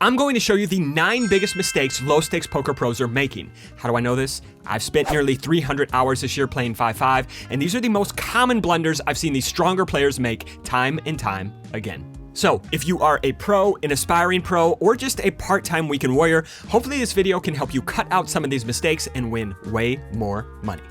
I'm going to show you the 9 biggest mistakes low stakes poker pros are making. How do I know this? I've spent nearly 300 hours this year playing 5-5, and these are the most common blunders I've seen these stronger players make time and time again. So if you are a pro, an aspiring pro, or just a part-time weekend warrior, hopefully this video can help you cut out some of these mistakes and win way more money.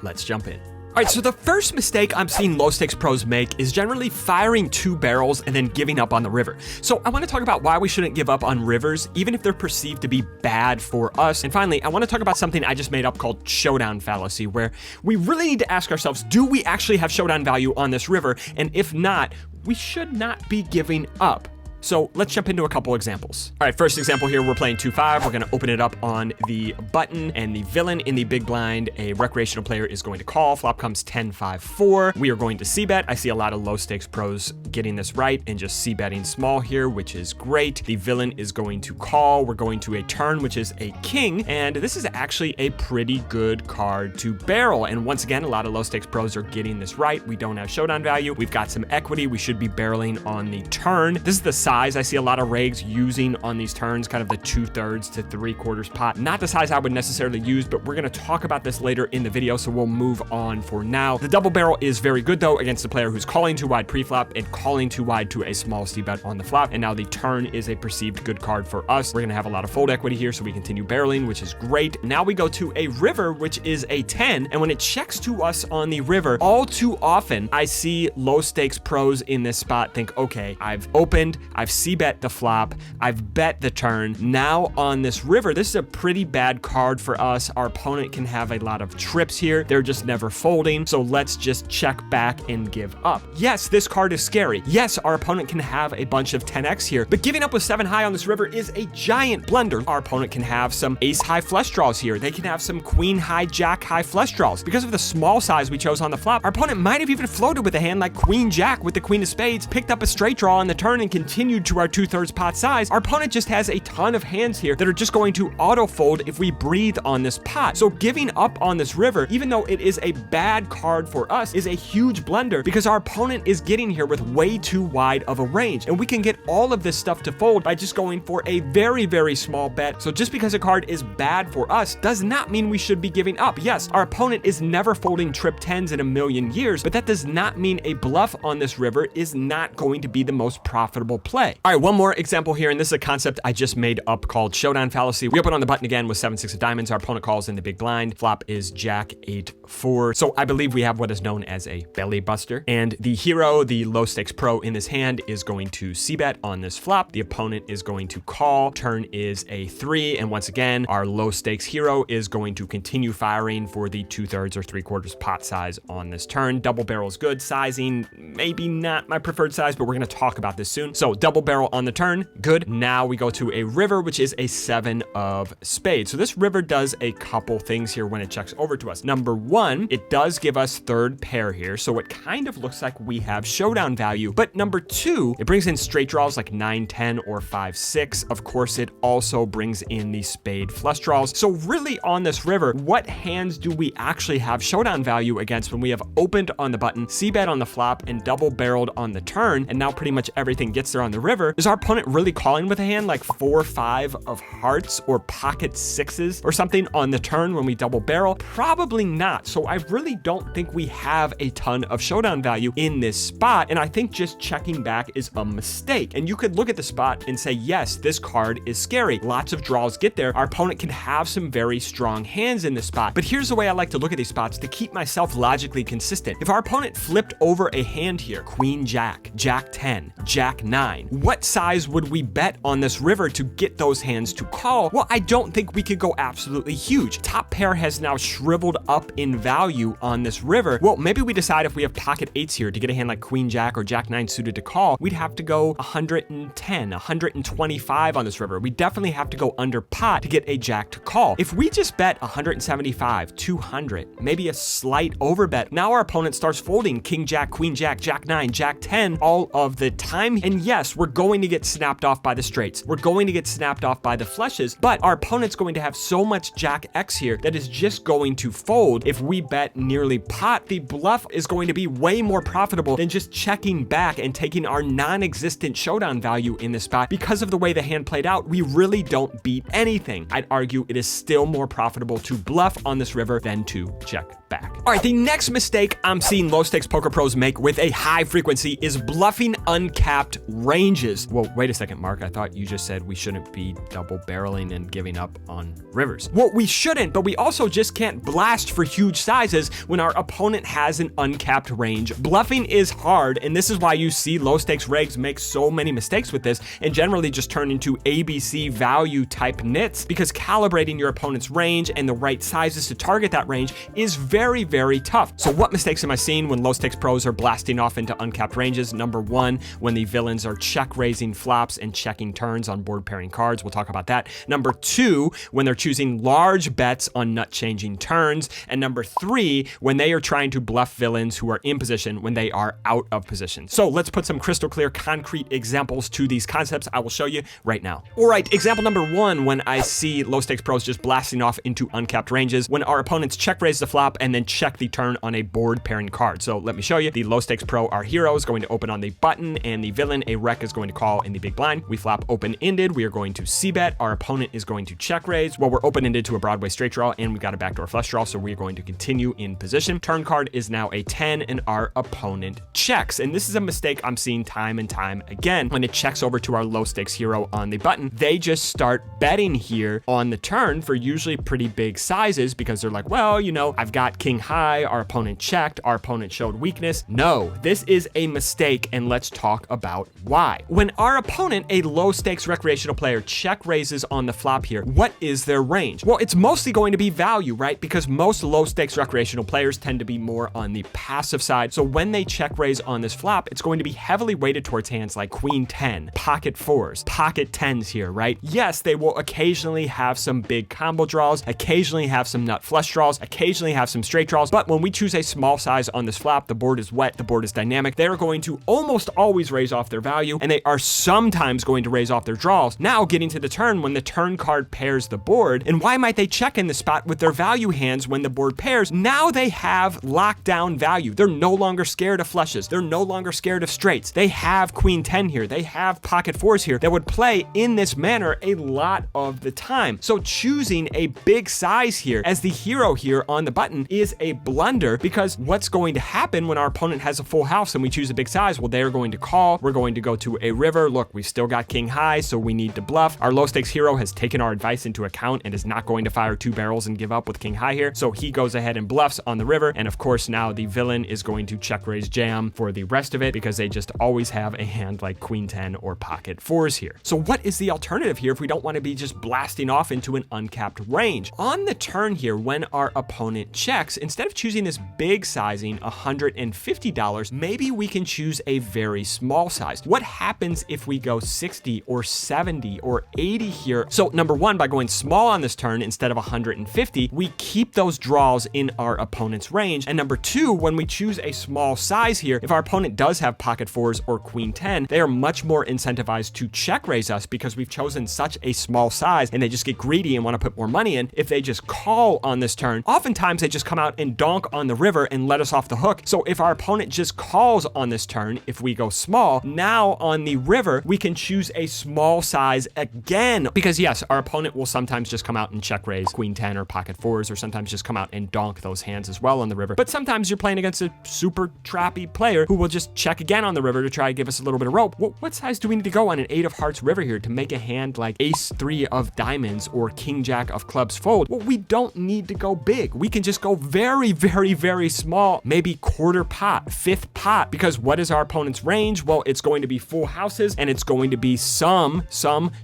Let's jump in. All right, so the first mistake I'm seeing low stakes pros make is generally firing 2 barrels and then giving up on the river. So I want to talk about why we shouldn't give up on rivers, even if they're perceived to be bad for us. And finally, I want to talk about something I just made up called showdown fallacy, where we really need to ask ourselves, do we actually have showdown value on this river? And if not, we should not be giving up. So let's jump into a couple examples. All right, first example here, we're playing 2-5. We're gonna open it up on the button and the villain in the big blind. A recreational player is going to call. Flop comes 10-5-4. We are going to c-bet. I see a lot of low stakes pros getting this right and just c-betting small here, which is great. The villain is going to call. We're going to a turn, which is a king. And this is actually a pretty good card to barrel. And once again, a lot of low stakes pros are getting this right. We don't have showdown value. We've got some equity. We should be barreling on the turn. This is the size I see a lot of regs using on these turns, kind of the 2/3 to 3/4 pot. Not the size I would necessarily use, but we're gonna talk about this later in the video, so we'll move on for now. The double barrel is very good though against a player who's calling too wide pre-flop and calling too wide to a small c-bet on the flop. And now the turn is a perceived good card for us. We're gonna have a lot of fold equity here, so we continue barreling, which is great. Now we go to a river, which is a 10. And when it checks to us on the river, all too often, I see low stakes pros in this spot think, okay, I've opened, I've c-bet the flop, I've bet the turn. Now on this river, this is a pretty bad card for us. Our opponent can have a lot of trips here. They're just never folding. So let's just check back and give up. Yes, this card is scary. Yes, our opponent can have a bunch of 10x here, but giving up with 7 high on this river is a giant blunder. Our opponent can have some ace high flush draws here. They can have some queen high, jack high flush draws. Because of the small size we chose on the flop, our opponent might have even floated with a hand like queen jack with the queen of spades, picked up a straight draw on the turn and continued to our 2/3 pot size. Our opponent just has a ton of hands here that are just going to auto fold if we breathe on this pot. So giving up on this river, even though it is a bad card for us, is a huge blunder because our opponent is getting here with way too wide of a range. And we can get all of this stuff to fold by just going for a very, very small bet. So just because a card is bad for us does not mean we should be giving up. Yes, our opponent is never folding trip 10s in a million years, but that does not mean a bluff on this river is not going to be the most profitable play. All right, one more example here, and this is a concept I just made up called showdown fallacy. We open on the button again with 7-6 of diamonds. Our opponent calls in the big blind. Flop is jack 8-4. So I believe we have what is known as a belly buster. And the hero, the low stakes pro in this hand, is going to c-bet on this flop. The opponent is going to call. Turn is a 3. And once again, our low stakes hero is going to continue firing for the 2/3 or 3/4 pot size on this turn. Double barrel is good. Sizing, maybe not my preferred size, but we're going to talk about this soon. So double barrel on the turn, good. Now we go to a river, which is a 7 of spades. So this river does a couple things here when it checks over to us. Number one, it does give us third pair here. So it kind of looks like we have showdown value. But number two, it brings in straight draws like 9-10 or 5-6. Of course, it also brings in the spade flush draws. So really on this river, what hands do we actually have showdown value against when we have opened on the button, c-bet on the flop, and double barreled on the turn, and now pretty much everything gets there on the river? Is our opponent really calling with a hand like 4-5 of hearts or pocket 6s or something on the turn when we double barrel? Probably not. So I really don't think we have a ton of showdown value in this spot. And I think just checking back is a mistake. And you could look at the spot and say, yes, this card is scary. Lots of draws get there. Our opponent can have some very strong hands in this spot. But here's the way I like to look at these spots to keep myself logically consistent. If our opponent flipped over a hand here, queen jack, jack 10, jack 9, what size would we bet on this river to get those hands to call? Well, I don't think we could go absolutely huge. Top pair has now shriveled up in value on this river. Well, maybe we decide if we have pocket 8s here to get a hand like queen jack or jack 9 suited to call, we'd have to go 110, 125 on this river. We definitely have to go under pot to get a jack to call. If we just bet 175, 200, maybe a slight overbet, now our opponent starts folding king jack, queen jack, jack 9, jack 10 all of the time. And yes, we're going to get snapped off by the straights. We're going to get snapped off by the flushes, but our opponent's going to have so much jack X here that is just going to fold if if we bet nearly pot, the bluff is going to be way more profitable than just checking back and taking our non-existent showdown value in this spot. Because of the way the hand played out, we really don't beat anything. I'd argue it is still more profitable to bluff on this river than to check back. All right, the next mistake I'm seeing low stakes poker pros make with a high frequency is bluffing uncapped ranges. Well, wait a second, Mark. I thought you just said we shouldn't be double barreling and giving up on rivers. Well, we shouldn't, but we also just can't blast for huge sizes when our opponent has an uncapped range. Bluffing is hard, and this is why you see low stakes regs make so many mistakes with this and generally just turn into ABC value type nits, because calibrating your opponent's range and the right sizes to target that range is very, very tough. So what mistakes am I seeing when low stakes pros are blasting off into uncapped ranges? Number one, when the villains are check raising flops and checking turns on board pairing cards. We'll talk about that. Number two, when they're choosing large bets on nut changing turns. And number three, when they are trying to bluff villains who are in position when they are out of position. So let's put some crystal clear concrete examples to these concepts. I will show you right now. All right, example number one, when I see low stakes pros just blasting off into uncapped ranges, when our opponents check raise the flop and then check the turn on a board pairing card. So let me show you. The low stakes pro, our hero, is going to open on the button, and the villain, a rec, is going to call in the big blind. We flop open-ended. We are going to c-bet. Our opponent is going to check raise. Well, we're open-ended to a Broadway straight draw, and we've got a backdoor flush draw, so we're going to continue in position. Turn card is now a 10, and our opponent checks. And this is a mistake I'm seeing time and time again. When it checks over to our low stakes hero on the button, they just start betting here on the turn for usually pretty big sizes, because they're like, well, you know, I've got king high, our opponent checked, our opponent showed weakness. No, this is a mistake, and let's talk about why. When our opponent, a low stakes recreational player, check raises on the flop here, what is their range? Well, it's mostly going to be value, right? Because most low stakes recreational players tend to be more on the passive side. So when they check raise on this flop, it's going to be heavily weighted towards hands like queen 10, pocket fours, pocket 10s here, right? Yes, they will occasionally have some big combo draws, occasionally have some nut flush draws, occasionally have some straight draws. But when we choose a small size on this flop, the board is wet, the board is dynamic. They're going to almost always raise off their value, and they are sometimes going to raise off their draws. Now getting to the turn, when the turn card pairs the board, and why might they check in the spot with their value hands when the board pairs? Now they have lockdown value. They're no longer scared of flushes. They're no longer scared of straights. They have queen 10 here. They have pocket fours here that would play in this manner a lot of the time. So choosing a big size here as the hero here on the button is a blunder, because what's going to happen when our opponent has a full house and we choose a big size? Well, they're going to call. We're going to go to a river. Look, we've still got king high, so we need to bluff. Our low stakes hero has taken our advice into account and is not going to fire two barrels and give up with king high here. So he goes ahead and bluffs on the river. And of course, now the villain is going to check raise jam for the rest of it, because they just always have a hand like queen 10 or pocket fours here. So what is the alternative here if we don't want to be just blasting off into an uncapped range? On the turn here, when our opponent checks, instead of choosing this big sizing, $150, maybe we can choose a very small size. What happens if we go 60 or 70 or 80 here? So number one, by going small on this turn instead of 150, we keep those draws in our opponent's range. And number two, when we choose a small size here, if our opponent does have pocket fours or queen 10, they are much more incentivized to check raise us, because we've chosen such a small size, and they just get greedy and want to put more money in. If they just call on this turn, oftentimes they just come out and donk on the river and let us off the hook. So if our opponent just calls on this turn, if we go small, now on the river, we can choose a small size again, because yes, our opponent will sometimes just come out and check raise queen 10 or pocket fours, or sometimes just come out and donk those hands as well on the river. But sometimes you're playing against a super trappy player who will just check again on the river to try to give us a little bit of rope. What size do we need to go on an 8 of hearts river here to make a hand like ace 3 of diamonds or king jack of clubs fold? Well, we don't need to go big. We can just go very, very, very small, maybe quarter pot, fifth pot, because what is our opponent's range? Well, it's going to be full houses, and it's going to be some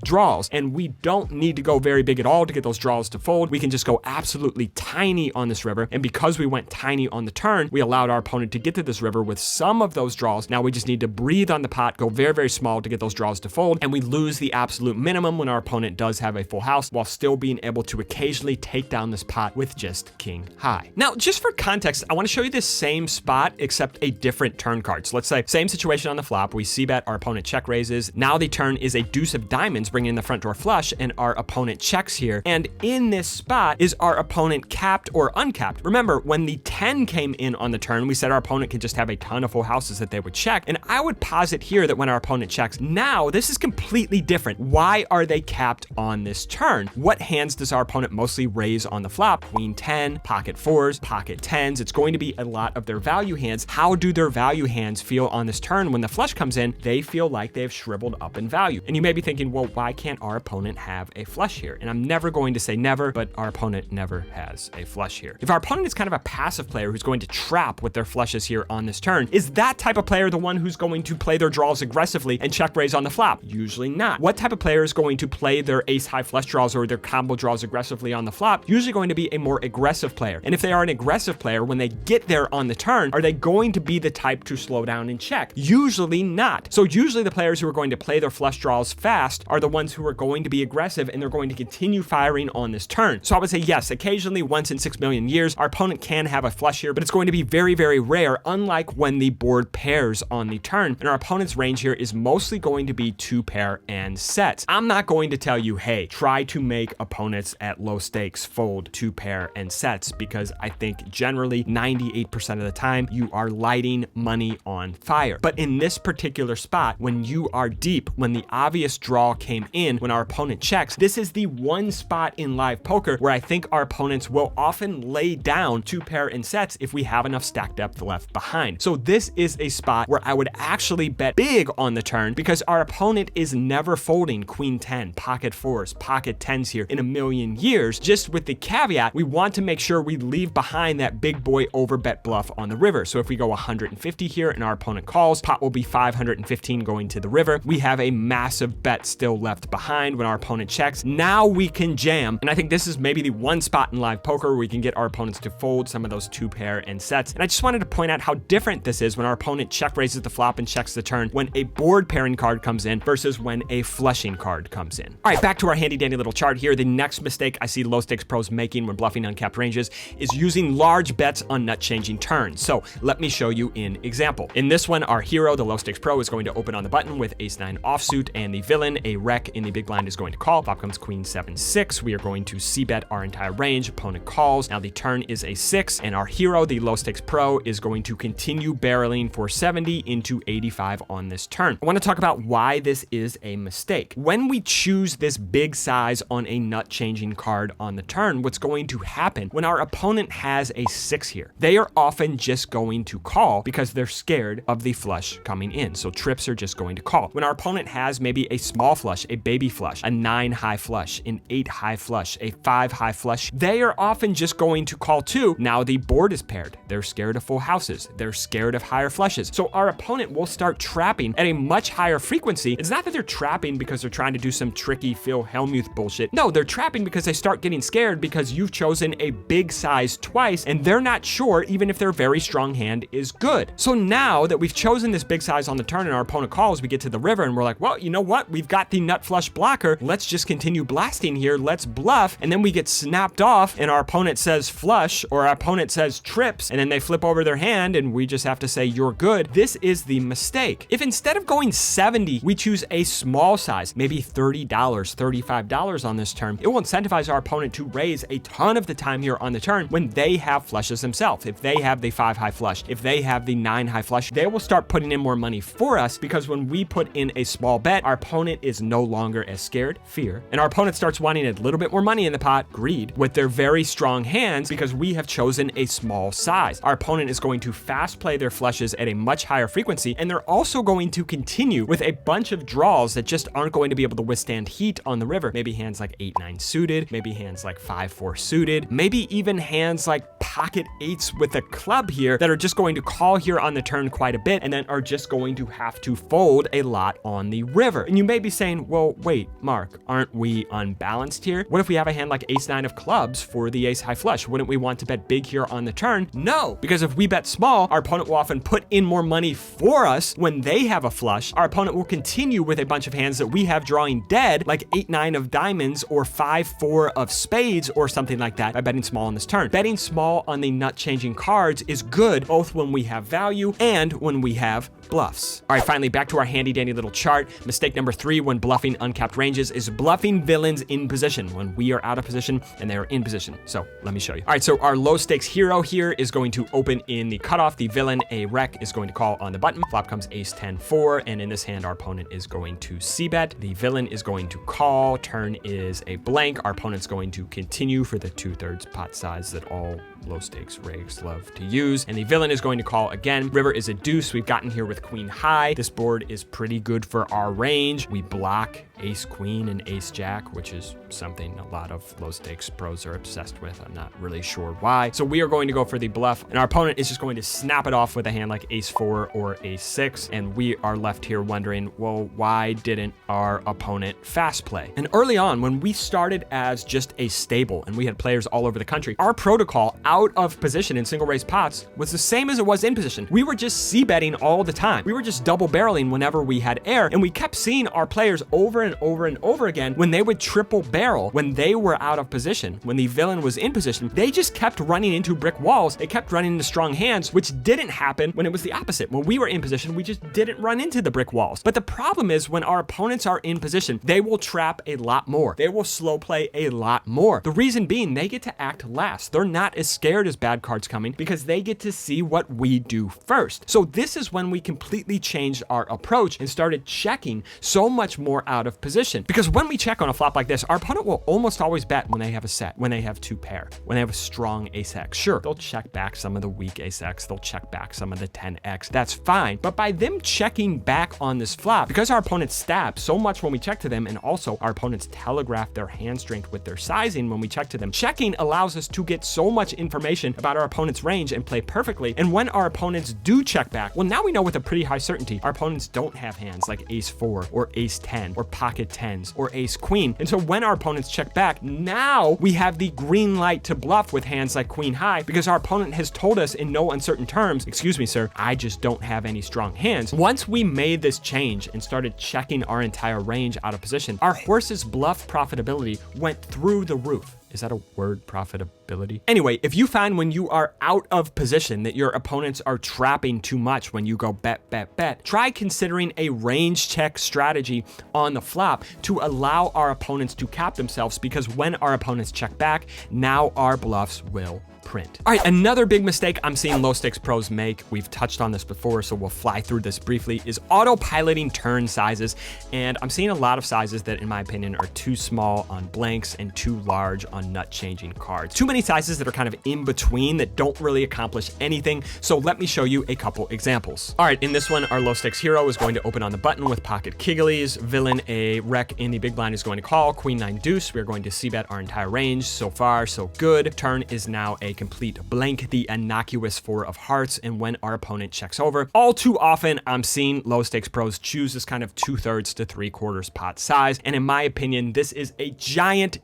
draws, and we don't need to go very big at all to get those draws to fold. We can just go absolutely tiny on this river, and because we went tiny on the turn, we allowed our opponent to get to this river with some of those draws. Now we just need to breathe on the pot, go very, very small to get those draws to fold, and we lose the absolute minimum when our opponent does have a full house, while still being able to occasionally take down this pot with just king high. Now, just for context, I want to show you this same spot, except a different turn card. So let's say same situation on the flop. We c-bet, our opponent check raises. Now the turn is a deuce of diamonds, bringing in the front door flush, and our opponent checks here. And in this spot, is our opponent capped or uncapped? uncapped. Remember, when the 10 came in on the turn, we said our opponent could just have a ton of full houses that they would check. And I would posit here that when our opponent checks, now this is completely different. Why are they capped on this turn? What hands does our opponent mostly raise on the flop? Queen 10, pocket 4s, pocket 10s. It's going to be a lot of their value hands. How do their value hands feel on this turn when the flush comes in? They feel like they've shriveled up in value. And you may be thinking, well, why can't our opponent have a flush here? And I'm never going to say never, but our opponent never has a flush here. If our opponent is kind of a passive player who's going to trap with their flushes here on this turn, is that type of player the one who's going to play their draws aggressively and check raise on the flop? Usually not. What type of player is going to play their ace high flush draws or their combo draws aggressively on the flop? Usually going to be a more aggressive player. And if they are an aggressive player, when they get there on the turn, are they going to be the type to slow down and check? Usually not. So usually the players who are going to play their flush draws fast are the ones who are going to be aggressive, and they're going to continue firing on this turn. So I would say yes, occasionally once in 6 million years, our opponent can have a flush here, but it's going to be very, very rare, unlike when the board pairs on the turn. And our opponent's range here is mostly going to be 2-pair and sets. I'm not going to tell you, hey, try to make opponents at low stakes fold 2-pair and sets, because I think generally 98% of the time you are lighting money on fire. But in this particular spot, when you are deep, when the obvious draw came in, when our opponent checks, this is the one spot in live poker where I think our opponents will often lay down 2-pair and sets if we have enough stack depth left behind. So this is a spot where I would actually bet big on the turn, because our opponent is never folding queen 10, pocket 4s, pocket 10s here in a million years. Just with the caveat, we want to make sure we leave behind that big boy overbet bluff on the river. So if we go 150 here and our opponent calls, pot will be 515 going to the river. We have a massive bet still left behind when our opponent checks. Now we can jam. And I think this is maybe the one spot in live poker where we can get our opponents to fold some of those 2-pair and sets. And I just wanted to point out how different this is when our opponent check raises the flop and checks the turn when a board pairing card comes in versus when a flushing card comes in. All right, back to our handy dandy little chart here. The next mistake I see low stakes pros making when bluffing uncapped ranges is using large bets on nut changing turns. So let me show you an example. In this one, our hero, the low stakes pro, is going to open on the button with ace 9 offsuit, and the villain, a wreck in the big blind, is going to call. Flop comes queen 7-6. We are going to c-bet our entire range. Opponent calls. Now the turn is a 6, and our hero, the low stakes pro, is going to continue barreling for 70 into 85 on this turn. I want to talk about why this is a mistake. When we choose this big size on a nut changing card on the turn, what's going to happen when our opponent has a 6 here? They are often just going to call because they're scared of the flush coming in. So trips are just going to call. When our opponent has maybe a small flush, a baby flush, a 9 high flush, an 8 high flush, a 5 high flush, they are often just going to call too. Now the board is paired. They're scared of full houses. They're scared of higher flushes. So our opponent will start trapping at a much higher frequency. It's not that they're trapping because they're trying to do some tricky Phil Hellmuth bullshit. No, they're trapping because they start getting scared because you've chosen a big size twice and they're not sure even if their very strong hand is good. So now that we've chosen this big size on the turn and our opponent calls, we get to the river and we're like, well, you know what? We've got the nut flush blocker. Let's just continue blasting here. Let's bluff. And then we get snapped off and our opponent says flush or our opponent says trips, and then they flip over their hand and we just have to say you're good. This is the mistake. If instead of going 70, we choose a small size, maybe $30, $35 on this turn, it will incentivize our opponent to raise a ton of the time here on the turn when they have flushes themselves. If they have the 5 high flush, if they have the 9 high flush, they will start putting in more money for us, because when we put in a small bet, our opponent is no longer as scared, fear, and our opponent starts wanting a little bit more money in the pot, greed, with their very strong hands because we have chosen a small size. Our opponent is going to fast play their flushes at a much higher frequency, and they're also going to continue with a bunch of draws that just aren't going to be able to withstand heat on the river. Maybe hands like 8-9 suited, maybe hands like 5-4 suited, maybe even hands like pocket 8s with a club here that are just going to call here on the turn quite a bit and then are just going to have to fold a lot on the river. And you may be saying, well, wait, Mark, aren't we unbalanced here? What if we have a hand like ace-9 of clubs for the ace high flush? Wouldn't we want to bet big here on the turn? No, because if we bet small, our opponent will often put in more money for us when they have a flush. Our opponent will continue with a bunch of hands that we have drawing dead, like 8-9 of diamonds or 5-4 of spades or something like that, by betting small on this turn. Betting small on the nut changing cards is good both when we have value and when we have bluffs. All right, finally, back to our handy dandy little chart. Mistake number 3 when bluffing uncapped ranges is bluffing villains in position when we are out of position and they are in position. So let me show you. you. All right, so our low stakes hero here is going to open in the cutoff. The villain, a wreck, is going to call on the button. Flop comes ace 10 4, and in this hand, our opponent is going to c-bet. The villain is going to call. Turn is a blank. Our opponent's going to continue for the 2/3 pot size that all low stakes rigs love to use. And the villain is going to call again. River is a deuce. We've gotten here with queen high. This board is pretty good for our range. We block ace queen and ace jack, which is something a lot of low stakes pros are obsessed with. I'm not really sure why. So we are going to go for the bluff, and our opponent is just going to snap it off with a hand like ace 4 or ace 6. And we are left here wondering, well, why didn't our opponent fast play? And early on, when we started as just a stable and we had players all over the country, our protocol out of position in single raise pots was the same as it was in position. We were just c-betting all the time. We were just double barreling whenever we had air, and we kept seeing our players over and over and over again when they would triple barrel when they were out of position. When the villain was in position, they just kept running into brick walls. They kept running into strong hands, which didn't happen when it was the opposite. When we were in position, we just didn't run into the brick walls. But the problem is when our opponents are in position, they will trap a lot more. They will slow play a lot more. The reason being, they get to act last. They're not as scared as bad cards coming because they get to see what we do first. So this is when we completely changed our approach and started checking so much more out of position. Because when we check on a flop like this, our opponent will almost always bet when they have a set, when they have 2 pair, when they have a strong ace X. Sure, they'll check back some of the weak ace X, they'll check back some of the 10X. That's fine. But by them checking back on this flop, because our opponents stab so much when we check to them, and also our opponents telegraph their hand strength with their sizing when we check to them, checking allows us to get so much information about our opponent's range and play perfectly. And when our opponents do check back, well, now we know with a pretty high certainty our opponents don't have hands like ace 4 or ace 10 or pocket 10s or ace queen. And so when our opponents check back, now we have the green light to bluff with hands like queen high, because our opponent has told us in no uncertain terms, excuse me, sir, I just don't have any strong hands. Once we made this change and started checking our entire range out of position, our horse's bluff profitability went through the roof. Is that a word, profitability? Anyway, if you find when you are out of position that your opponents are trapping too much when you go bet, bet, bet, try considering a range check strategy on the flop to allow our opponents to cap themselves, because when our opponents check back, now our bluffs will print. All right, another big mistake I'm seeing low stakes pros make, we've touched on this before, so we'll fly through this briefly, is autopiloting turn sizes. And I'm seeing a lot of sizes that, in my opinion, are too small on blanks and too large on nut changing cards. Too many sizes that are kind of in between that don't really accomplish anything. So let me show you a couple examples. All right, in this one, our low stakes hero is going to open on the button with pocket kigglies. Villain, a wreck in the big blind, is going to call. Queen 9 deuce. We're going to c-bet our entire range. So far, so good. Turn is now a complete blank, the innocuous 4 of hearts. And when our opponent checks over, all too often I'm seeing low stakes pros choose this kind of 2/3 to 3/4 pot size. And in my opinion, this is a giant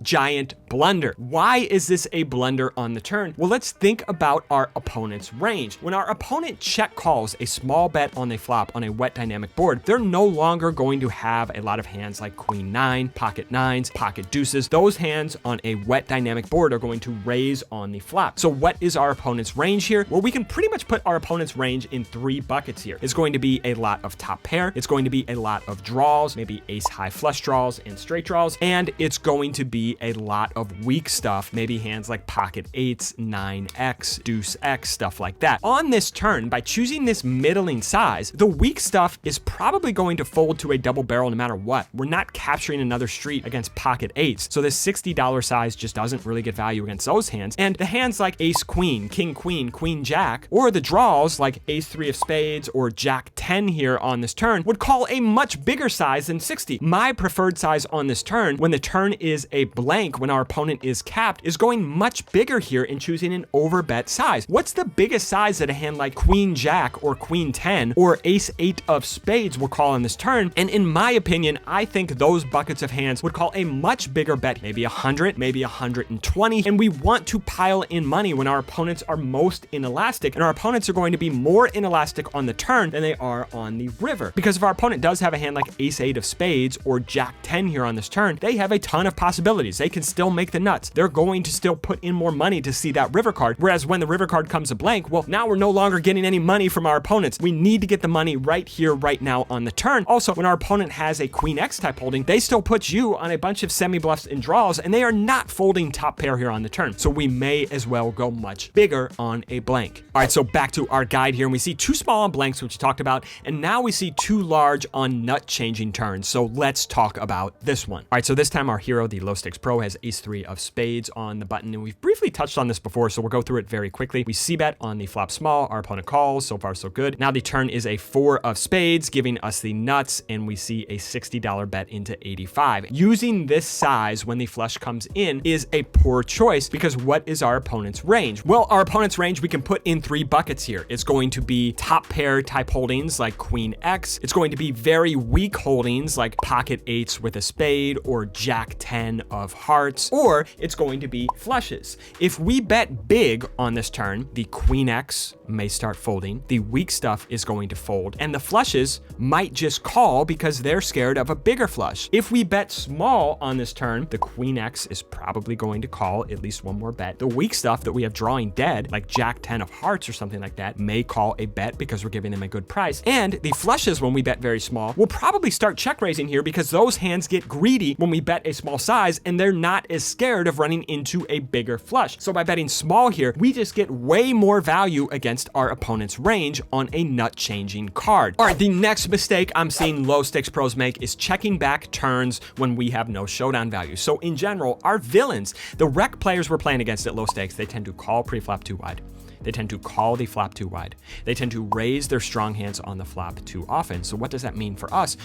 blunder. Why is this a blunder on the turn? Well, let's think about our opponent's range. When our opponent check calls a small bet on the flop on a wet dynamic board, they're no longer going to have a lot of hands like queen 9, pocket 9s, pocket deuces. Those hands on a wet dynamic board are going to raise on the flop. So what is our opponent's range here? Well, we can pretty much put our opponent's range in 3 buckets here. It's going to be a lot of top pair. It's going to be a lot of draws, maybe ace high flush draws and straight draws. And it's going to be a lot of weak stuff, maybe hands like pocket 8s, 9x, deuce x, stuff like that. On this turn, by choosing this middling size, the weak stuff is probably going to fold to a double barrel no matter what. We're not capturing another street against pocket 8s. So this $60 size just doesn't really get value against those hands. And the hands like ace queen, king queen, queen jack, or the draws like ace 3 of spades or jack 10 here on this turn would call a much bigger size than 60. My preferred size on this turn, when the turn is a blank, when our opponent is capped, is going much bigger here in choosing an overbet size. What's the biggest size that a hand like queen jack or queen 10 or ace 8 of spades will call on this turn? And in my opinion, I think those buckets of hands would call a much bigger bet, maybe 100, maybe 120. And we want to pile in money when our opponents are most inelastic, and our opponents are going to be more inelastic on the turn than they are on the river. Because if our opponent does have a hand like ace 8 of spades or jack 10 here on this turn, they have a ton of possibilities. They can still make the nuts. They're going to still put in more money to see that river card. Whereas when the river card comes a blank, well, now we're no longer getting any money from our opponents. We need to get the money right here, right now on the turn. Also, when our opponent has a queen X type holding, they still put you on a bunch of semi bluffs and draws, and they are not folding top pair here on the turn. So we may as well well go much bigger on a blank. All right, so back to our guide here, and we see too small on blanks, which we talked about, and now we see too large on nut changing turns. So let's talk about this one. All right, so this time our hero, the low stakes pro, has ace 3 of spades on the button, and we've briefly touched on this before, so we'll go through it very quickly. We c-bet on the flop small, our opponent calls, so far so good. Now the turn is a 4 of spades, giving us the nuts, and we see a $60 bet into 85. Using this size when the flush comes in is a poor choice, because what is our opponent's range? Well, our opponent's range we can put in 3 buckets here. It's going to be top pair type holdings like Queen X. It's going to be very weak holdings like pocket 8s with a spade or Jack 10 of hearts, or it's going to be flushes. If we bet big on this turn, the Queen X may start folding, the weak stuff is going to fold, and the flushes might just call because they're scared of a bigger flush. If we bet small on this turn, the Queen X is probably going to call at least one more bet. The weak stuff that we have drawing dead, like Jack 10 of hearts or something like that, may call a bet because we're giving them a good price. And the flushes, when we bet very small, will probably start check raising here because those hands get greedy when we bet a small size, and they're not as scared of running into a bigger flush. So by betting small here, we just get way more value against our opponent's range on a nut changing card. All right, the next mistake I'm seeing low stakes pros make is checking back turns when we have no showdown value. So in general, our villains, the rec players we're playing against at low stakes, they tend to call pre-flop too wide. They tend to call the flop too wide. They tend to raise their strong hands on the flop too often. So what does that mean for us?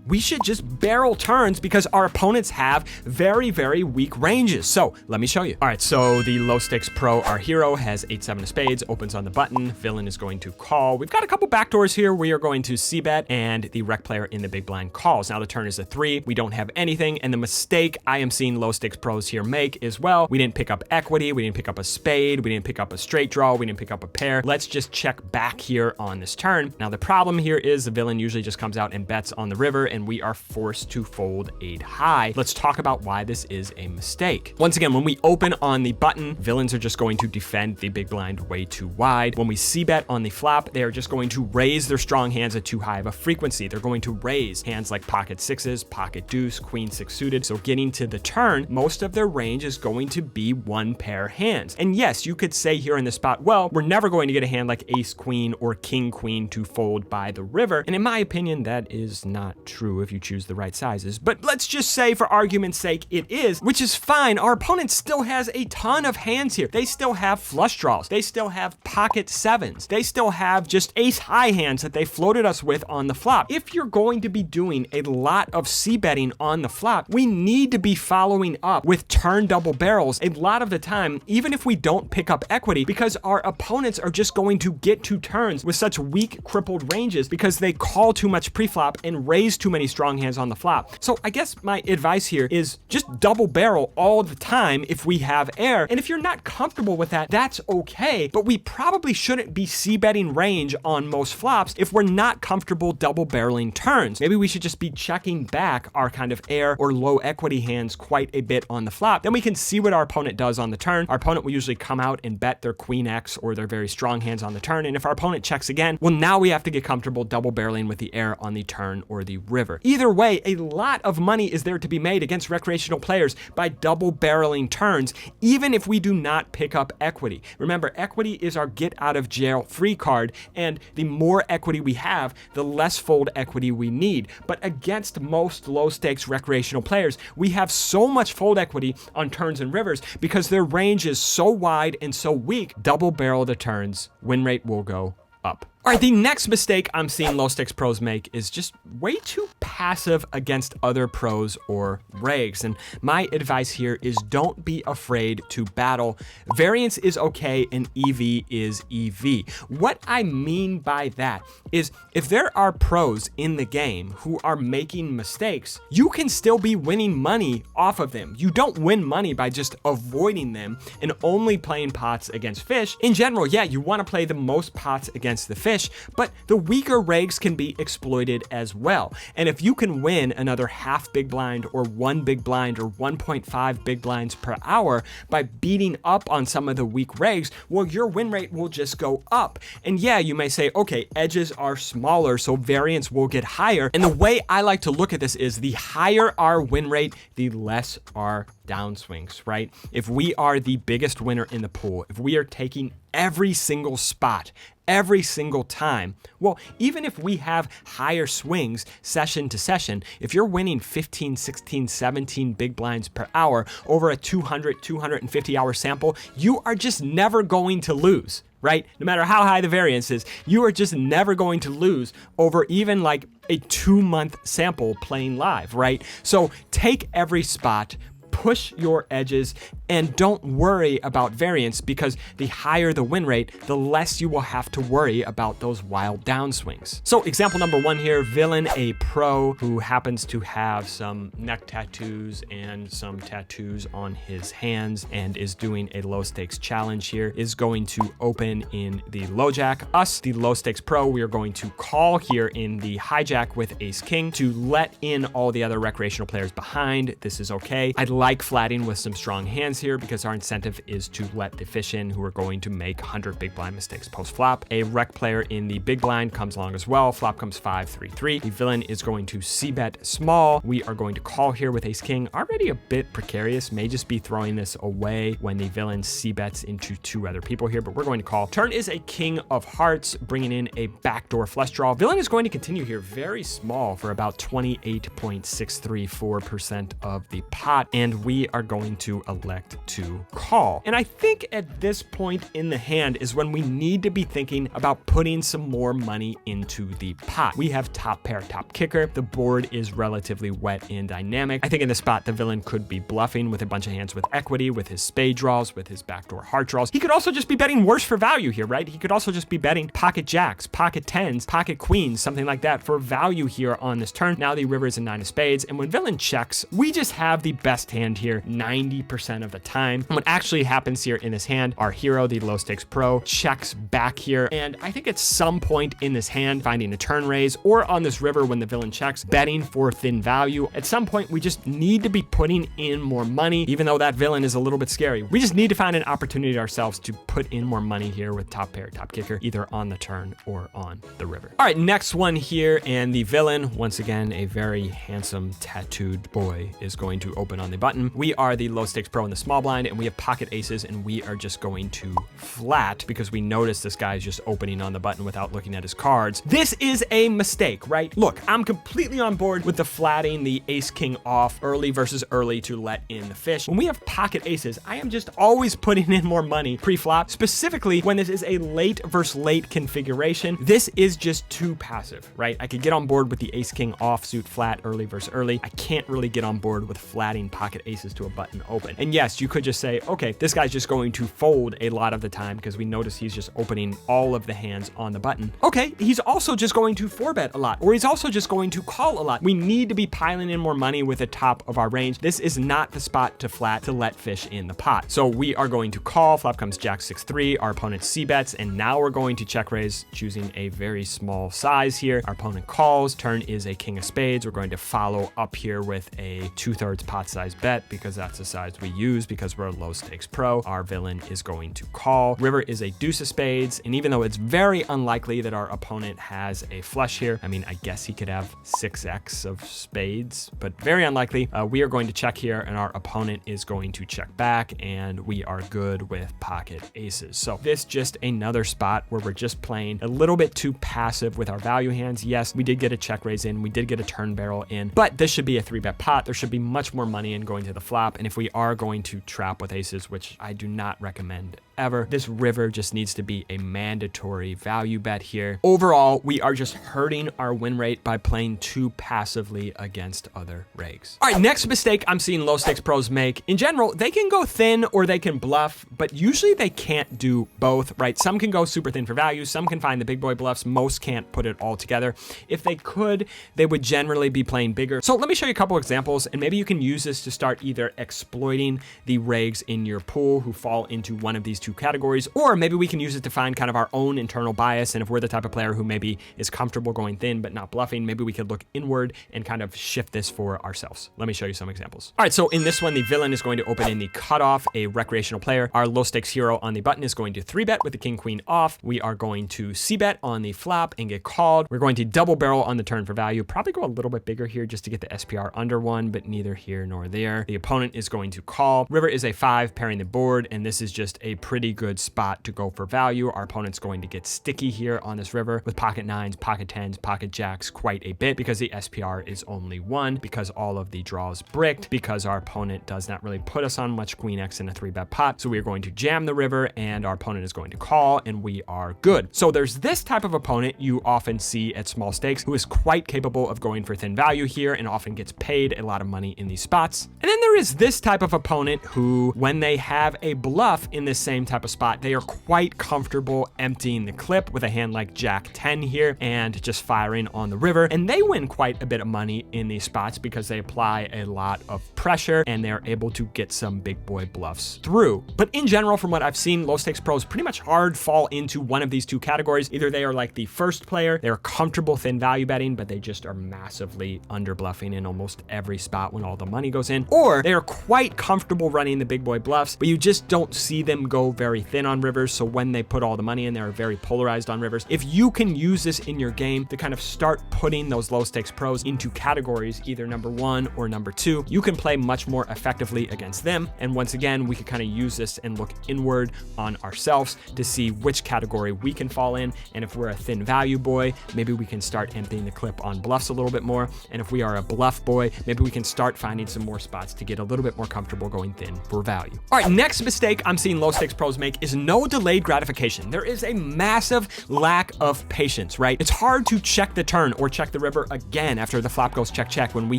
We should just barrel turns because our opponents have very, very weak ranges. So let me show you. All right, so the low stakes pro, our hero, has 8-7 of spades, opens on the button. Villain is going to call. We've got a couple backdoors here. We are going to c-bet, and the rec player in the big blind calls. Now the turn is a 3. We don't have anything, and the mistake I am seeing low stakes pros here make is, well, we didn't pick up equity. We didn't pick up a spade. We didn't pick up a straight draw. We didn't pick up a pair. Let's just check back here on this turn. Now the problem here is the villain usually just comes out and bets on the river, and we are forced to fold 8 high. Let's talk about why this is a mistake. Once again, when we open on the button, villains are just going to defend the big blind way too wide. When we c-bet on the flop, they are just going to raise their strong hands at too high of a frequency. They're going to raise hands like pocket 6s, pocket deuce, queen 6 suited. So getting to the turn, most of their range is going to be 1 pair hands. And yes, you could say here in this spot, well, we're never going to get a hand like ace queen or king queen to fold by the river. And in my opinion, that is not true if you choose the right sizes. But let's just say for argument's sake it is, which is fine. Our opponent still has a ton of hands here. They still have flush draws. They still have pocket 7s. They still have just ace high hands that they floated us with on the flop. If you're going to be doing a lot of c-betting on the flop, we need to be following up with turn double barrels a lot of the time, even if we don't pick up equity, because our opponents are just going to get to turns with such weak crippled ranges because they call too much pre-flop and raise too many strong hands on the flop. So I guess my advice here is just double barrel all the time if we have air. And if you're not comfortable with that, that's okay. But we probably shouldn't be c-betting range on most flops if we're not comfortable double barreling turns. Maybe we should just be checking back our kind of air or low equity hands quite a bit on the flop. Then we can see what our opponent does on the turn. Our opponent will usually come out and bet their Queen X or their very strong hands on the turn. And if our opponent checks again, well, now we have to get comfortable double barreling with the air on the turn or the river. Either way, a lot of money is there to be made against recreational players by double barreling turns, even if we do not pick up equity. Remember, equity is our get out of jail free card, and the more equity we have, the less fold equity we need. But against most low stakes recreational players, we have so much fold equity on turns and rivers because their range is so wide and so weak. Double barrel the turns, win rate will go up. All right, the next mistake I'm seeing low stakes pros make is just way too passive against other pros or regs. And my advice here is don't be afraid to battle. Variance is okay and EV is EV. What I mean by that is if there are pros in the game who are making mistakes, you can still be winning money off of them. You don't win money by just avoiding them and only playing pots against fish. In general, yeah, you want to play the most pots against the fish, but the weaker regs can be exploited as well. And if you can win another half big blind or 1 big blind or 1.5 big blinds per hour by beating up on some of the weak regs, well, your win rate will just go up. And yeah, you may say, okay, edges are smaller, so variance will get higher. And the way I like to look at this is the higher our win rate, the less our downswings, right? If we are the biggest winner in the pool, if we are taking every single spot, every single time, well, even if we have higher swings session to session, if you're winning 15, 16, 17 big blinds per hour over a 200, 250 hour sample, you are just never going to lose, right? No matter how high the variance is, you are just never going to lose over even like a 2-month sample playing live, right? So take every spot, push your edges, and don't worry about variance, because the higher the win rate, the less you will have to worry about those wild downswings. So example number 1 here, Villain, a pro who happens to have some neck tattoos and some tattoos on his hands and is doing a low stakes challenge here, is going to open in the low jack. Us, the low stakes pro, we are going to call here in the hijack with ace king to let in all the other recreational players behind. This is okay. I like flatting with some strong hands here because our incentive is to let the fish in who are going to make 100 big blind mistakes post flop. A rec player in the big blind comes along as well. Flop comes 5-3-3. The villain is going to c-bet small. We are going to call here with ace king. Already a bit precarious, may just be throwing this away when the villain c-bets into 2 other people here, but we're going to call. Turn is a king of hearts, bringing in a backdoor flush draw. Villain is going to continue here very small for about 28.634% of the pot, and we are going to elect to call. And I think at this point in the hand is when we need to be thinking about putting some more money into the pot. We have top pair, top kicker. The board is relatively wet and dynamic. I think in this spot, the villain could be bluffing with a bunch of hands with equity, with his spade draws, with his backdoor heart draws. He could also just be betting worse for value here, right? He could also just be betting pocket jacks, pocket tens, pocket queens, something like that for value here on this turn. Now the river is a 9 of spades, and when villain checks, we just have the best hand here 90% of the time. And what actually happens here in this hand, our hero, the low stakes pro, checks back here, and I think at some point in this hand, finding a turn raise, or on this river when the villain checks, betting for thin value. At some point, we just need to be putting in more money, even though that villain is a little bit scary. We just need to find an opportunity ourselves to put in more money here with top pair, top kicker, either on the turn or on the river. All right, next one here, and the villain, once again, a very handsome tattooed boy, is going to open on the button. We are the low stakes pro in the small blind, and we have pocket aces, and we are just going to flat because we notice this guy is just opening on the button without looking at his cards. This is a mistake, right? Look, I'm completely on board with the flatting the ace king off early versus early to let in the fish. When we have pocket aces, I am just always putting in more money pre-flop, specifically when this is a late versus late configuration. This is just too passive, right? I could get on board with the ace king offsuit flat early versus early. I can't really get on board with flatting pocket aces to a button open. And yes, you could just say, okay, this guy's just going to fold a lot of the time because we notice he's just opening all of the hands on the button. Okay, he's also just going to 4-bet a lot, or he's also just going to call a lot. We need to be piling in more money with the top of our range. This is not the spot to flat to let fish in the pot. So we are going to call. Flop comes jack 6-3. Our opponent c-bets, and now we're going to check raise, choosing a very small size here. Our opponent calls. Turn is a king of spades. We're going to follow up here with a 2/3 pot size bet because that's the size we use because we're a low stakes pro. Our villain is going to call. River is a deuce of spades, and even though it's very unlikely that our opponent has a flush here, I mean, I guess he could have 6x of spades, but very unlikely. We are going to check here, and our opponent is going to check back, and we are good with pocket aces. So this just another spot where we're just playing a little bit too passive with our value hands. Yes, we did get a check raise in, we did get a turn barrel in, but this should be a 3-bet pot. There should be much more money in going to the flop, and if we are going to trap with aces, which I do not recommend ever, this river just needs to be a mandatory value bet here. Overall, we are just hurting our win rate by playing too passively against other regs. All right, next mistake I'm seeing low stakes pros make. In general, they can go thin or they can bluff, but usually they can't do both, right? Some can go super thin for value, some can find the big boy bluffs, most can't put it all together. If they could, they would generally be playing bigger. So let me show you a couple examples, and maybe you can use this to start either exploiting the regs in your pool who fall into one of these two two categories, or maybe we can use it to find kind of our own internal bias. And if we're the type of player who maybe is comfortable going thin but not bluffing, maybe we could look inward and kind of shift this for ourselves. Let me show you some examples. All right, so in this one, the villain is going to open in the cutoff, a recreational player. Our low stakes hero on the button is going to 3-bet with the king queen off. We are going to c-bet on the flop and get called. We're going to double barrel on the turn for value, probably go a little bit bigger here just to get the SPR under 1, but neither here nor there. The opponent is going to call. River is a 5 pairing the board, and this is just a pretty good spot to go for value. Our opponent's going to get sticky here on this river with pocket 9s, pocket 10s, pocket jacks quite a bit because the SPR is only 1, because all of the draws bricked, because our opponent does not really put us on much queen X in a 3-bet pot. So we are going to jam the river and our opponent is going to call and we are good. So there's this type of opponent you often see at small stakes who is quite capable of going for thin value here and often gets paid a lot of money in these spots. And then there is this type of opponent who, when they have a bluff in this same type of spot, they are quite comfortable emptying the clip with a hand like Jack 10 here and just firing on the river. And they win quite a bit of money in these spots because they apply a lot of pressure and they're able to get some big boy bluffs through. But in general, from what I've seen, low stakes pros pretty much hard fall into one of these two categories. Either they are like the first player, they're comfortable thin value betting, but they just are massively under bluffing in almost every spot when all the money goes in, or they are quite comfortable running the big boy bluffs, but you just don't see them go very thin on rivers. So when they put all the money in, they're very polarized on rivers. If you can use this in your game to kind of start putting those low stakes pros into categories, either number 1 or number 2, you can play much more effectively against them. And once again, we could kind of use this and look inward on ourselves to see which category we can fall in. And if we're a thin value boy, maybe we can start emptying the clip on bluffs a little bit more. And if we are a bluff boy, maybe we can start finding some more spots to get a little bit more comfortable going thin for value. All right, next mistake I'm seeing low stakes pros make is no delayed gratification. There is a massive lack of patience, right? It's hard to check the turn or check the river again after the flop goes check, check when we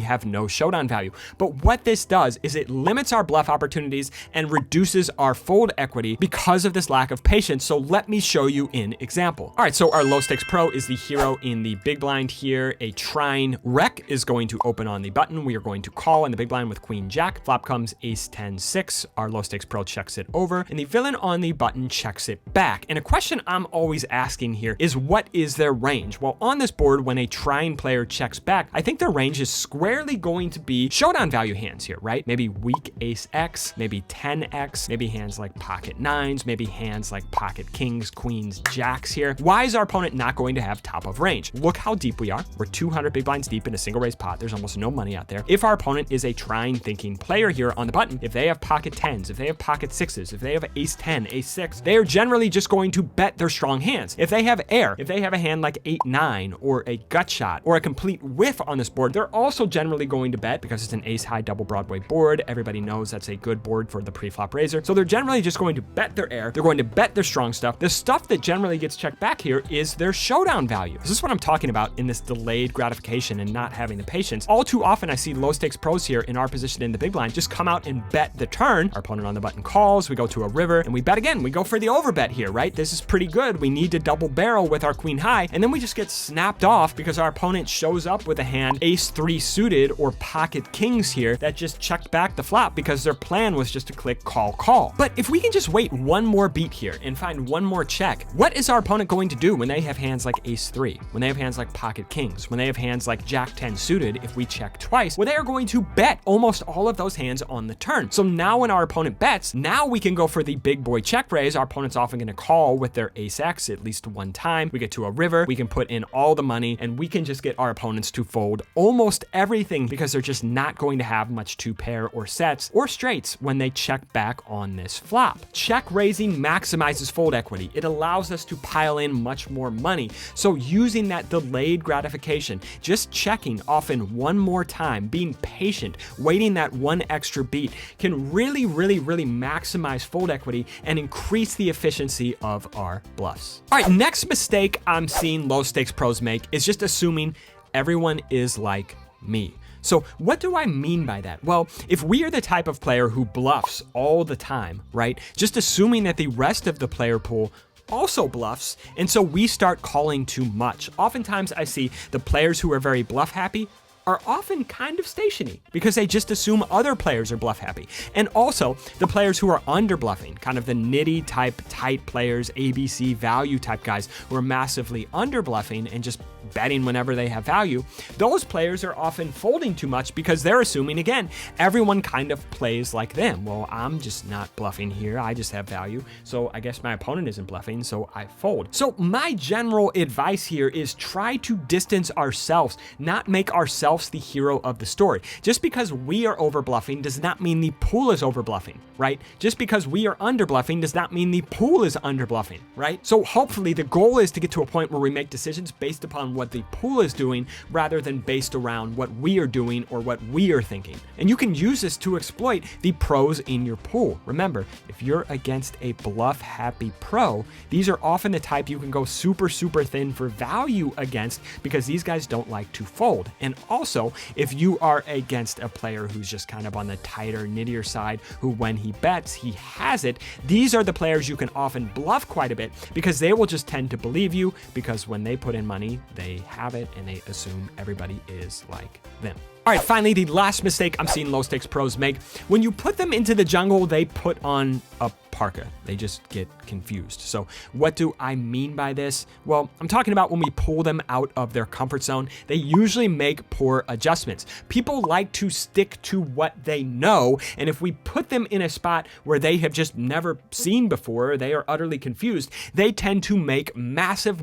have no showdown value. But what this does is it limits our bluff opportunities and reduces our fold equity because of this lack of patience. So let me show you an example. All right, so our low stakes pro is the hero in the big blind here. A trine rec is going to open on the button. We are going to call in the big blind with queen jack. Flop comes ace 10 6. Our low stakes pro checks it over and the villain on the button checks it back. And a question I'm always asking here is, what is their range? Well, on this board, when a trine player checks back, I think their range is squarely going to be showdown value hands here, right? Maybe weak ace X, maybe 10X, maybe hands like pocket 9s, maybe hands like pocket kings, queens, jacks here. Why is our opponent not going to have top of range? Look how deep we are. We're 200 big blinds deep in a single raise pot. There's almost no money out there. If our opponent is a trine thinking player here on the button, if they have pocket 10s, if they have pocket 6s, if they have ace 10, ace 6, they are generally just going to bet their strong hands. If they have air, if they have a hand like 8-9 or a gut shot or a complete whiff on this board, they're also generally going to bet because it's an ace high double Broadway board. Everybody knows that's a good board for the pre-flop raiser. So they're generally just going to bet their air. They're going to bet their strong stuff. The stuff that generally gets checked back here is their showdown value. This is what I'm talking about in this delayed gratification and not having the patience. All too often I see low stakes pros here in our position in the big blind just come out and bet the turn. Our opponent on the button calls, we go to a river and we bet again. We go for the overbet here, right? This is pretty good. We need to double barrel with our queen high, and then we just get snapped off because our opponent shows up with a hand ace 3 suited or pocket kings here that just checked back the flop because their plan was just to click call, call. But if we can just wait one more beat here and find one more check, what is our opponent going to do when they have hands like ace 3, when they have hands like pocket kings, when they have hands like jack 10 suited? If we check twice, well, they are going to bet almost all of those hands on the turn. So now when our opponent bets, now we can go for the big boy check raise. Our opponent's often going to call with their ace X at least one time. We get to a river, we can put in all the money, and we can just get our opponents to fold almost everything because they're just not going to have much two pair or sets or straights when they check back on this flop. Check raising maximizes fold equity. It allows us to pile in much more money. So using that delayed gratification, just checking often one more time, being patient, waiting that one extra beat can really maximize fold equity and increase the efficiency of our bluffs. All right, next mistake I'm seeing low stakes pros make is just assuming everyone is like me. So what do I mean by that? Well, if we are the type of player who bluffs all the time, right? Just assuming that the rest of the player pool also bluffs, and so we start calling too much. Oftentimes I see the players who are very bluff happy are often kind of stationary because they just assume other players are bluff happy. And also the players who are under bluffing, kind of the nitty type tight players, ABC value type guys who are massively under bluffing and just betting whenever they have value, those players are often folding too much because they're assuming, again, everyone kind of plays like them. Well, I'm just not bluffing here. I just have value. So I guess my opponent isn't bluffing, so I fold. So my general advice here is try to distance ourselves, not make ourselves the hero of the story. Just because we are over bluffing does not mean the pool is over bluffing, right? Just because we are under bluffing does not mean the pool is under bluffing, right? So hopefully the goal is to get to a point where we make decisions based upon what the pool is doing rather than based around what we are doing or what we are thinking. And you can use this to exploit the pros in your pool. Remember, if you're against a bluff happy pro, these are often the type you can go super thin for value against because these guys don't like to fold. And also, if you are against a player who's just kind of on the tighter, nittier side, who when he bets, he has it, these are the players you can often bluff quite a bit because they will just tend to believe you because when they put in money, they have it and they assume everybody is like them. All right, finally, the last mistake I'm seeing low stakes pros make. When you put them into the jungle, they put on a parka. They just get confused. So what do I mean by this? Well, I'm talking about when we pull them out of their comfort zone, they usually make poor adjustments. People like to stick to what they know. And if we put them in a spot where they have just never seen before, they are utterly confused, they tend to make massive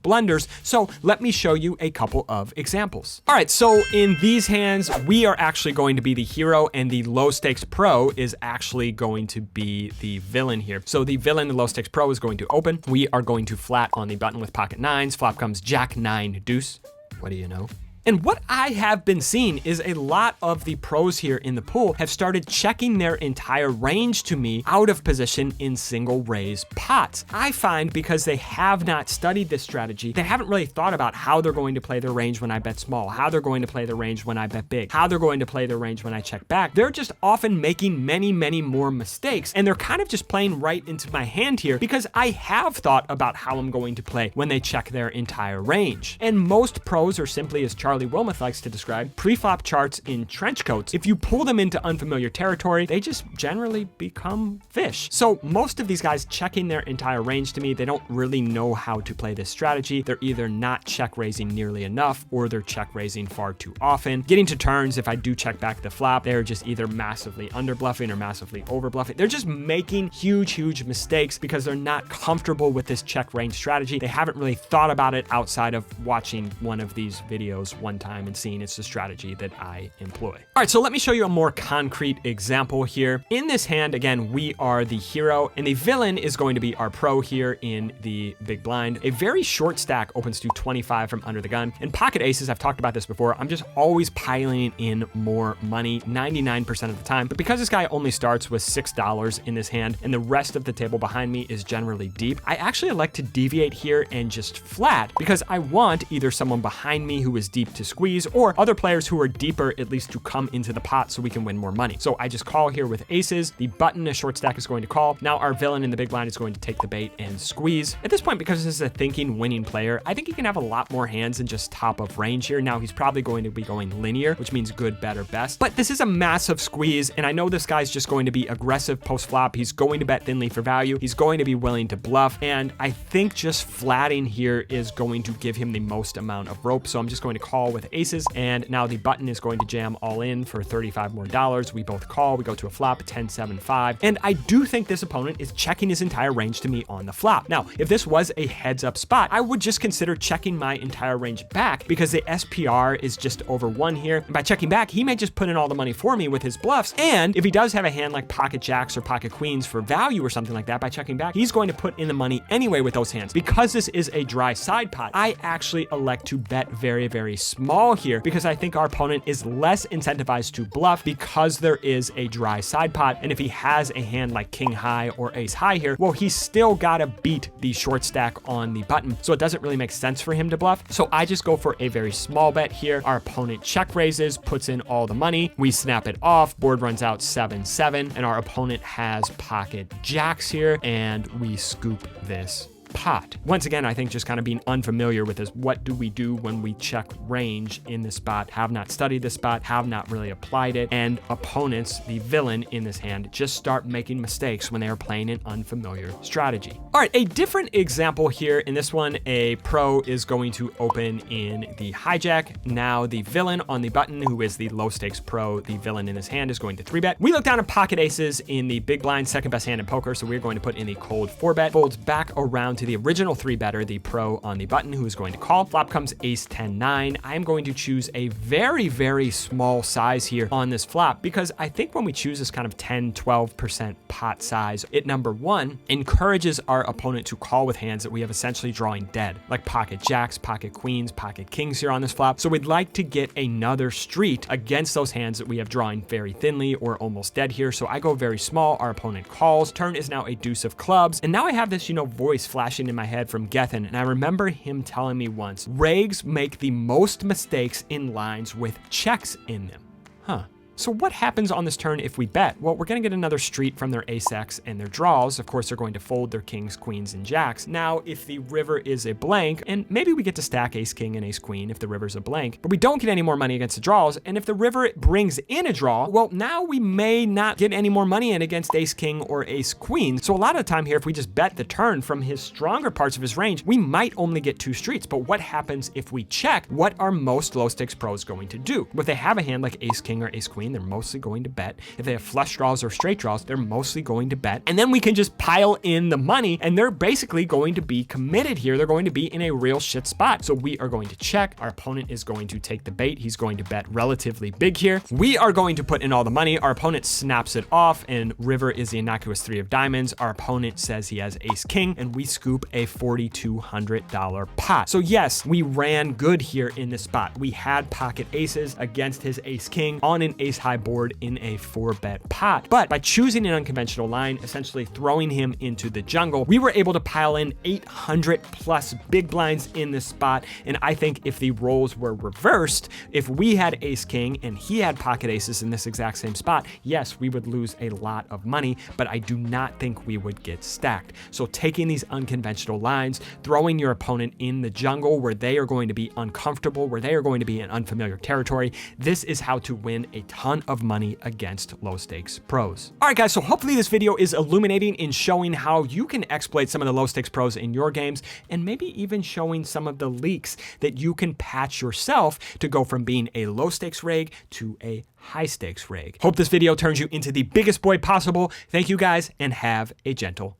blunders. So let me show you a couple of examples. All right, so in these hands, we are actually going to be the hero and the low stakes pro is actually going to be the villain here. So the villain, the low stakes pro, is going to open. We are going to flat on the button with pocket nines. Flop comes jack, nine, deuce. What do you know? And what I have been seeing is a lot of the pros here in the pool have started checking their entire range to me out of position in single raise pots. I find because they have not studied this strategy, they haven't really thought about how they're going to play their range when I bet small, how they're going to play their range when I bet big, how they're going to play their range when I check back. They're just often making many more mistakes, and they're kind of just playing right into my hand here because I have thought about how I'm going to play when they check their entire range. And most pros are simply, as Charlie Wilmoth likes to describe, pre-flop charts in trench coats. If you pull them into unfamiliar territory, they just generally become fish. So most of these guys checking their entire range to me, they don't really know how to play this strategy. They're either not check raising nearly enough or they're check raising far too often. Getting to turns, if I do check back the flop, they're just either massively under bluffing or massively over bluffing. They're just making huge mistakes because they're not comfortable with this check range strategy. They haven't really thought about it outside of watching one of these videos one time and seeing it's the strategy that I employ. All right, so let me show you a more concrete example here. In this hand, again, we are the hero and the villain is going to be our pro here in the big blind. A very short stack opens to 25 from under the gun. And pocket aces, I've talked about this before, I'm just always piling in more money 99% of the time. But because this guy only starts with $6 in this hand and the rest of the table behind me is generally deep, I actually elect to deviate here and just flat because I want either someone behind me who is deep to squeeze or other players who are deeper at least to come into the pot so we can win more money. So I just call here with aces. The button, a short stack, is going to call. Now our villain in the big blind is going to take the bait and squeeze. At this point, because this is a thinking winning player, I think he can have a lot more hands than just top of range here. Now he's probably going to be going linear, which means good, better, best. But this is a massive squeeze, and I know this guy's just going to be aggressive post flop. He's going to bet thinly for value. He's going to be willing to bluff, and I think just flatting here is going to give him the most amount of rope. So I'm just going to call with aces, and now the button is going to jam all in for $35 more. We both call, we go to a flop, 10-7-5, and I do think this opponent is checking his entire range to me on the flop. Now, if this was a heads up spot, I would just consider checking my entire range back because the SPR is just over 1 here. And by checking back, he may just put in all the money for me with his bluffs. And if he does have a hand like pocket jacks or pocket queens for value or something like that, by checking back, he's going to put in the money anyway with those hands. Because this is a dry side pot, I actually elect to bet very small here because I think our opponent is less incentivized to bluff because there is a dry side pot. And if he has a hand like king high or ace high here, well, he's still got to beat the short stack on the button. So it doesn't really make sense for him to bluff. So I just go for a very small bet here. Our opponent check raises, puts in all the money. We snap it off. Board runs out 7-7, and our opponent has pocket jacks here, and we scoop this pot. Once again, I think just kind of being unfamiliar with this. What do we do when we check range in this spot? Have not studied this spot, have not really applied it, and opponents, the villain in this hand, just start making mistakes when they are playing an unfamiliar strategy. All right, a different example here. In this one, a pro is going to open in the hijack. Now the villain on the button, who is the low stakes pro, the villain in his hand, is going to 3-bet. We look down at pocket aces in the big blind, second best hand in poker, so we're going to put in the cold 4-bet. Folds back around to the original 3-better, the pro on the button, who is going to call. Flop comes ace 10-9. I am going to choose a very, very small size here on this flop, because I think when we choose this kind of 10-12% pot size, it, number one, encourages our opponent to call with hands that we have essentially drawing dead, like pocket jacks, pocket queens, pocket kings here on this flop. So we'd like to get another street against those hands that we have drawing very thinly or almost dead here. So I go very small. Our opponent calls. Turn is now a deuce of clubs. And now I have this, voice flashing in my head from Gethen. And I remember him telling me once, regs make the most mistakes in lines with checks in them. Huh. So what happens on this turn if we bet? Well, we're going to get another street from their ace-x and their draws. Of course, they're going to fold their kings, queens, and jacks. Now, if the river is a blank, and maybe we get to stack ace-king and ace-queen if the river's a blank, but we don't get any more money against the draws. And if the river brings in a draw, well, now we may not get any more money in against ace-king or ace-queen. So a lot of the time here, if we just bet the turn from his stronger parts of his range, we might only get 2 streets. But what happens if we check? What are most low-stakes pros going to do? If they have a hand like ace-king or ace-queen, they're mostly going to bet. If they have flush draws or straight draws, they're mostly going to bet. And then we can just pile in the money, and they're basically going to be committed here. They're going to be in a real shit spot. So we are going to check. Our opponent is going to take the bait. He's going to bet relatively big here. We are going to put in all the money. Our opponent snaps it off, and river is the innocuous 3 of diamonds. Our opponent says he has ace king, and we scoop a $4,200 pot. So yes, we ran good here in this spot. We had pocket aces against his ace king on an ace high board in a 4-bet pot. But by choosing an unconventional line, essentially throwing him into the jungle, we were able to pile in 800 plus big blinds in this spot. And I think if the roles were reversed, if we had ace king and he had pocket aces in this exact same spot, yes, we would lose a lot of money, but I do not think we would get stacked. So taking these unconventional lines, throwing your opponent in the jungle where they are going to be uncomfortable, where they are going to be in unfamiliar territory, this is how to win a ton of money against low stakes pros. All right, guys, so hopefully this video is illuminating in showing how you can exploit some of the low stakes pros in your games, and maybe even showing some of the leaks that you can patch yourself to go from being a low stakes reg to a high stakes reg. Hope this video turns you into the biggest boy possible. Thank you guys, and have a gentle